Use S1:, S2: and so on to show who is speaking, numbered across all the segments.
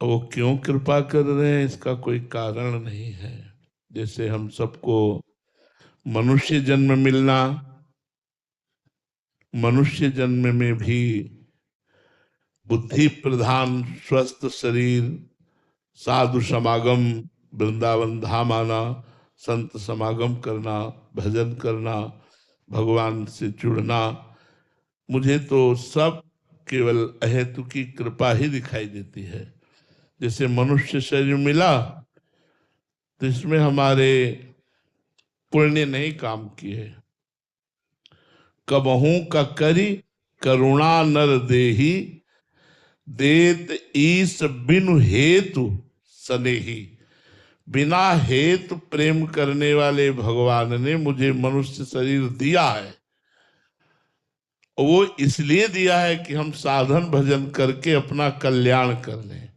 S1: वो क्यों कृपा कर रहे हैं इसका कोई कारण नहीं है। जैसे हम सबको मनुष्य जन्म मिलना, मनुष्य जन्म में भी बुद्धि प्रधान स्वस्थ शरीर, साधु समागम, वृंदावन धाम आना, संत समागम करना, भजन करना, भगवान से जुड़ना, मुझे तो सब केवल अहेतु की कृपा ही दिखाई देती है। जैसे मनुष्य शरीर मिला तो इसमें हमारे पुण्य नहीं काम किए। कबहू का करी करुणा नर देही, देत ईस बिनु हेतु सनेही। बिना हेतु प्रेम करने वाले भगवान ने मुझे मनुष्य शरीर दिया है। वो इसलिए दिया है कि हम साधन भजन करके अपना कल्याण कर लें।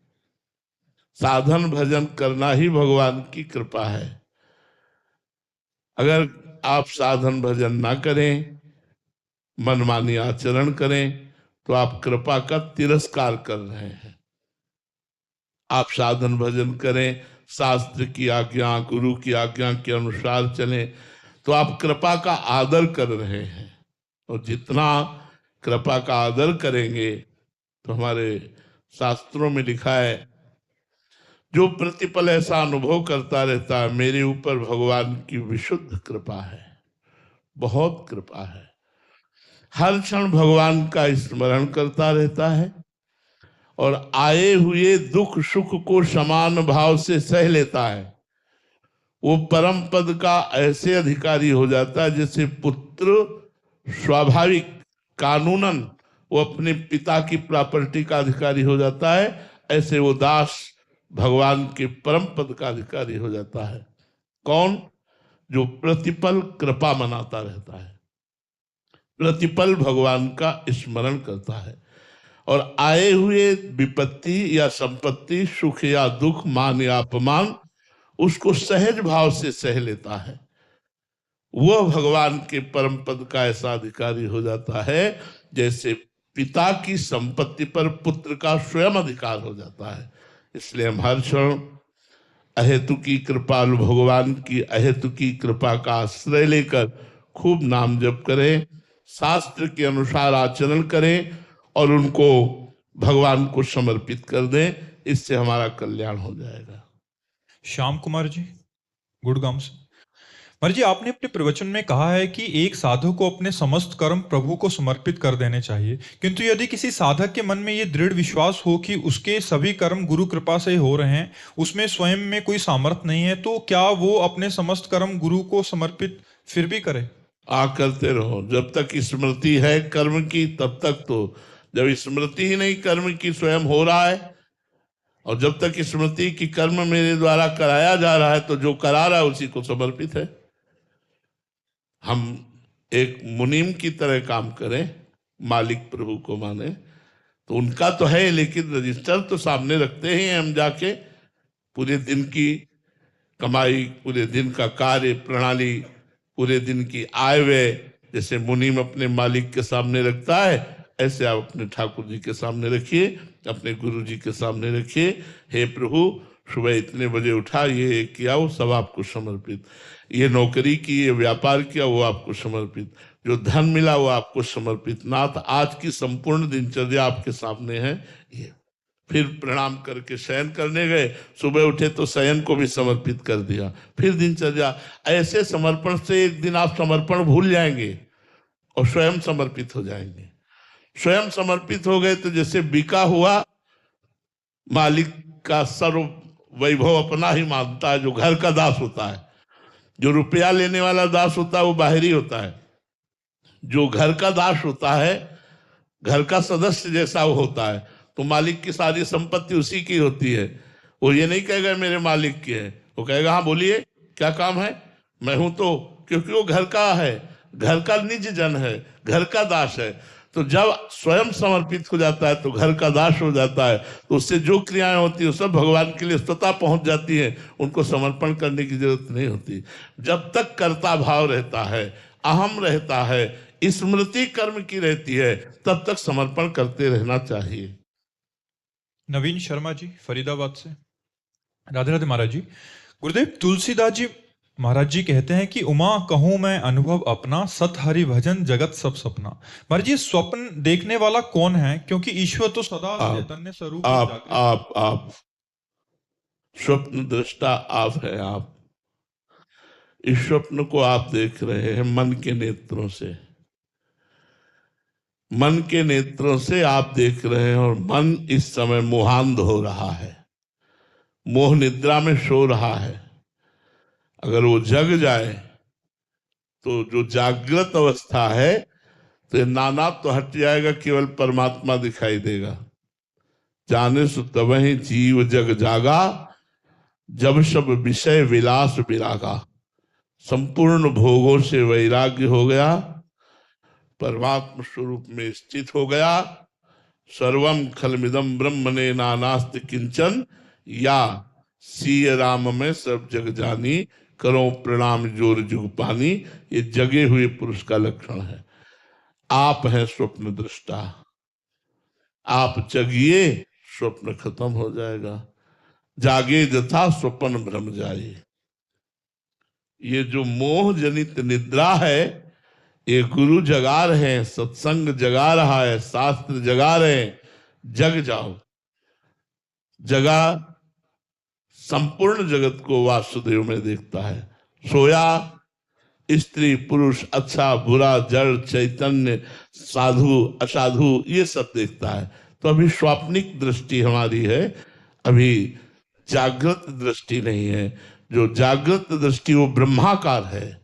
S1: साधन भजन करना ही भगवान की कृपा है। अगर आप साधन भजन ना करें, मनमानी आचरण करें, तो आप कृपा का तिरस्कार कर रहे हैं। आप साधन भजन करें, शास्त्र की आज्ञा, गुरु की आज्ञा के अनुसार चलें, तो आप कृपा का आदर कर रहे हैं। और जितना कृपा का आदर करेंगे, तो हमारे शास्त्रों में लिखा है, जो प्रतिपल ऐसा अनुभव करता रहता है, मेरे ऊपर भगवान की विशुद्ध कृपा है, बहुत कृपा है। हर क्षण भगवान का स्मरण करता रहता है और आए हुए दुख सुख को समान भाव से सह लेता है। वो परम पद का ऐसे अधिकारी हो जाता है जैसे पुत्र स्वाभाविक कानूनन वो अपने पिता की प्रॉपर्टी का अधिकारी हो जाता है, ऐसे वो दास भगवान के परम पद का अधिकारी हो जाता है। कौन? जो प्रतिपल कृपा मनाता रहता है, प्रतिपल भगवान का स्मरण करता है और आए हुए विपत्ति या संपत्ति, सुख या दुख, मान या अपमान, उसको सहज भाव से सह लेता है। वह भगवान के परम पद का ऐसा अधिकारी हो जाता है जैसे पिता की संपत्ति पर पुत्र का स्वयं अधिकार हो जाता है। इसलिए हम हर क्षण अहेतु की कृपालु भगवान की अहेतु की कृपा का आश्रय लेकर खूब नाम जप करें, शास्त्र के अनुसार आचरण करें और उनको भगवान को समर्पित कर दें। इससे हमारा कल्याण हो जाएगा।
S2: श्याम कुमार जी, गुड़गांव से। महाराज जी, आपने अपने प्रवचन में कहा है कि एक साधु को अपने समस्त कर्म प्रभु को समर्पित कर देने चाहिए, किंतु यदि किसी साधक के मन में यह दृढ़ विश्वास हो कि उसके सभी कर्म गुरु कृपा से हो रहे हैं, उसमें स्वयं में कोई सामर्थ्य नहीं है, तो क्या वो अपने समस्त कर्म गुरु को समर्पित फिर भी करे?
S1: करते रहो जब तक स्मृति है कर्म की, तब तक। तो जब स्मृति ही नहीं कर्म की स्वयं हो रहा है, और जब तक स्मृति की कर्म मेरे द्वारा कराया जा रहा है, तो जो करा रहा है उसी को समर्पित है। हम एक मुनीम की तरह काम करें, मालिक प्रभु को माने, तो उनका तो है, लेकिन रजिस्टर तो सामने रखते ही हम जाके। पूरे दिन की कमाई, पूरे दिन का कार्य प्रणाली, पूरे दिन की आय व्यय, जैसे मुनीम अपने मालिक के सामने रखता है, ऐसे आप अपने ठाकुर जी के सामने रखिए, अपने गुरु जी के सामने रखिए। हे प्रभु, सुबह इतने बजे उठा, ये किया, वो सब आपको समर्पित। ये नौकरी की, ये व्यापार किया, वो आपको समर्पित। जो धन मिला वो आपको समर्पित। नाथ, आज की संपूर्ण दिनचर्या आपके सामने है। ये फिर प्रणाम करके शयन करने गए, सुबह उठे तो शयन को भी समर्पित कर दिया। फिर दिनचर्या, ऐसे समर्पण से एक दिन आप समर्पण भूल जाएंगे और स्वयं समर्पित हो जाएंगे। स्वयं समर्पित हो गए तो जैसे बिका हुआ मालिक का सर्व वैभव अपना ही मानता है, जो घर का दास होता है। जो रुपया लेने वाला दास होता है वो बाहरी होता है। जो घर का दास होता है, घर का सदस्य जैसा वो होता है, तो मालिक की सारी संपत्ति उसी की होती है। वो ये नहीं कहेगा मेरे मालिक की है, वो कहेगा हाँ बोलिए क्या काम है, मैं हूं। तो क्योंकि वो घर का है, घर का निज जन है, घर का दास है। तो जब स्वयं समर्पित हो जाता है तो घर का दास हो जाता है, तो उससे जो क्रियाएं होती है सब भगवान के लिए स्वतः पहुंच जाती है, उनको समर्पण करने की जरूरत नहीं होती। जब तक कर्ता भाव रहता है, अहम रहता है, स्मृति कर्म की रहती है, तब तक समर्पण करते रहना चाहिए।
S2: नवीन शर्मा जी फरीदाबाद से। राधे राधे महाराज जी। गुरुदेव तुलसीदास जी महाराज जी कहते हैं कि उमा कहूं मैं अनुभव अपना, सत हरि भजन जगत सब सपना। महाराज जी स्वप्न देखने वाला कौन है, क्योंकि ईश्वर तो सदा
S1: आप
S2: चैतन्य स्वरूप और जागृत है।
S1: आप स्वप्न दृष्टा आप है। आप इस स्वप्न को आप देख रहे हैं मन के नेत्रों से। मन के नेत्रों से आप देख रहे हैं और मन इस समय मोहांध हो रहा है, मोह निद्रा में सो रहा है। अगर वो जग जाए तो जो जागृत अवस्था है तो नाना तो हट जाएगा, केवल परमात्मा दिखाई देगा। जाने सो तबहि जीव जग जागा, जब सब विषय विलास विरागा। संपूर्ण भोगों से वैराग्य हो गया, परमात्म स्वरूप में स्थित हो गया। सर्वम खलमिदम ब्रह्म ने नानास्त किंचन, या सीय राम में सब जग जानी, करो प्रणाम जोर जुग पानी। ये जगे हुए पुरुष का लक्षण है। आप हैं स्वप्न दृष्टा। आप जगिए, स्वप्न खत्म हो जाएगा। जागे जथा स्वप्न भ्रम जाए। ये जो मोह जनित निद्रा है, ये गुरु जगा रहे हैं, सत्संग जगा रहा है, शास्त्र जगा रहे हैं। जग जाओ। जगा संपूर्ण जगत को वासुदेव में देखता है। सोया स्त्री पुरुष, अच्छा बुरा, जड़ चैतन्य, साधु असाधु, ये सब देखता है। तो अभी स्वाप्निक दृष्टि हमारी है, अभी जागृत दृष्टि नहीं है। जो जागृत दृष्टि वो ब्रह्माकार है,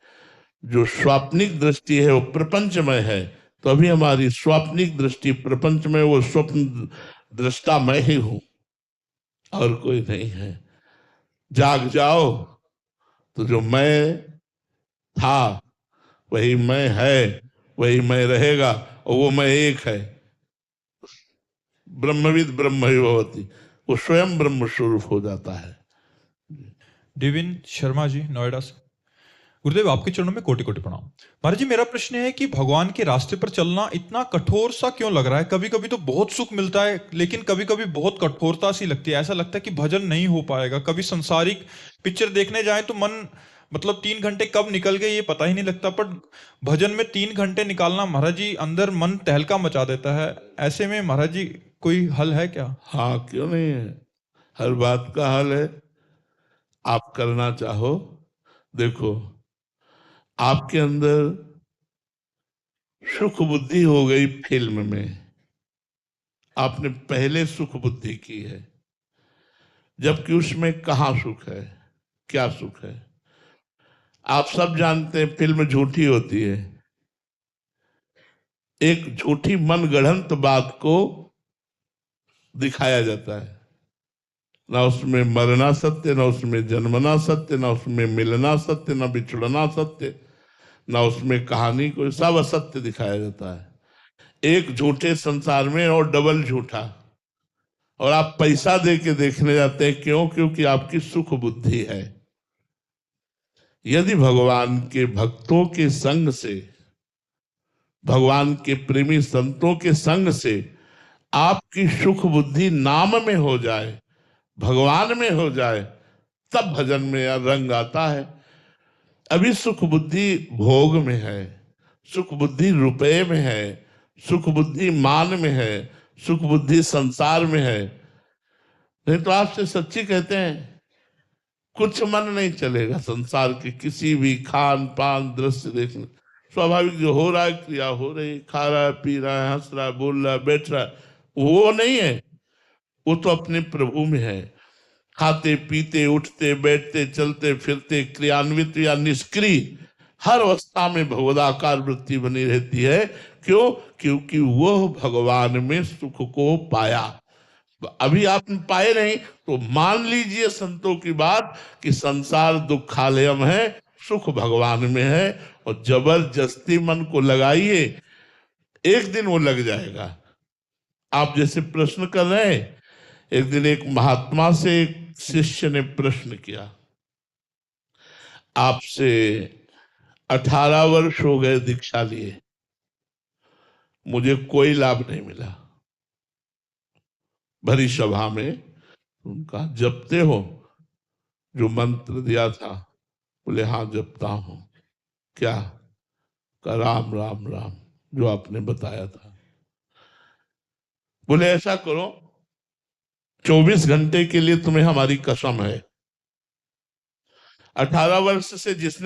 S1: जो स्वाप्निक दृष्टि है वो प्रपंचमय है। तो अभी हमारी स्वाप्निक दृष्टि प्रपंच में, वो स्वप्न दृष्टा मैं ही हूं और कोई नहीं है। जाग जाओ तो जो मैं था वही मैं है, वही मैं रहेगा, और वो मैं एक है। ब्रह्मविद ब्रह्म ही भवति, वो स्वयं ब्रह्म स्वरूप हो जाता है।
S2: डिविन शर्मा जी नोएडा से। गुरुदेव आपके चरणों में कोटि कोटि प्रणाम। महाराज जी मेरा प्रश्न है कि भगवान के रास्ते पर चलना इतना कठोर सा क्यों लग रहा है? कभी कभी तो बहुत सुख मिलता है, लेकिन कभी कभी बहुत कठोरता सी लगती है। ऐसा लगता है कि भजन नहीं हो पाएगा। कभी संसारिक पिक्चर देखने जाए तो मन, मतलब 3 घंटे कब निकल गए ये पता ही नहीं लगता, पर भजन में 3 घंटे निकालना महाराज जी अंदर मन तहलका मचा देता है। ऐसे में महाराज जी कोई हल है क्या?
S1: हाँ, क्यों नहीं है, हर बात का हल है। आप करना चाहो। देखो, आपके अंदर सुख बुद्धि हो गई फिल्म में, आपने पहले सुख बुद्धि की है, जबकि उसमें कहाँ सुख है, क्या सुख है? आप सब जानते हैं फिल्म झूठी होती है। एक झूठी मन गढ़ंत बात को दिखाया जाता है। ना उसमें मरना सत्य, ना उसमें जन्मना सत्य, ना उसमें मिलना सत्य, ना बिछड़ना सत्य, ना उसमें कहानी कोई, सब असत्य दिखाया जाता है। एक झूठे संसार में और डबल झूठा। और आप पैसा दे के देखने जाते हैं, क्यों? क्योंकि आपकी सुख बुद्धि है। यदि भगवान के भक्तों के संग से, भगवान के प्रेमी संतों के संग से आपकी सुख बुद्धि नाम में हो जाए, भगवान में हो जाए, तब भजन में रंग आता है। अभी सुख बुद्धि भोग में है, सुख बुद्धि रुपए में है, सुख बुद्धि मान में है, सुख बुद्धि संसार में है। नहीं तो आपसे सच्ची कहते हैं, कुछ मन नहीं चलेगा संसार के किसी भी खान पान दृश्य देखने। स्वाभाविक जो हो रहा है, क्रिया हो रही, खा रहा है, पी रहा है, हंस रहा है, बोल रहा है, बैठ रहा है, वो नहीं है। वो तो अपने प्रभु में है। खाते पीते उठते बैठते चलते फिरते, क्रियान्वित या निष्क्रिय, हर अवस्था में भगवदाकार वृत्ति बनी रहती है। क्यों? क्योंकि वह भगवान में सुख को पाया। अभी आपने पाए नहीं तो मान लीजिए संतों की बात कि संसार दुखालयम है, सुख भगवान में है। और जबरदस्ती मन को लगाइए, एक दिन वो लग जाएगा। आप जैसे प्रश्न कर रहे हैं, एक दिन एक महात्मा से एक शिष्य ने प्रश्न किया, आपसे 18 वर्ष हो गए दीक्षा लिए, मुझे कोई लाभ नहीं मिला, भरी सभा में। उनका जपते हो जो मंत्र दिया था? बोले हाँ जपता हूं। क्या? का राम राम राम, जो आपने बताया था। बोले ऐसा करो, 24 घंटे के लिए तुम्हें हमारी कसम है, 18 वर्ष से जिसने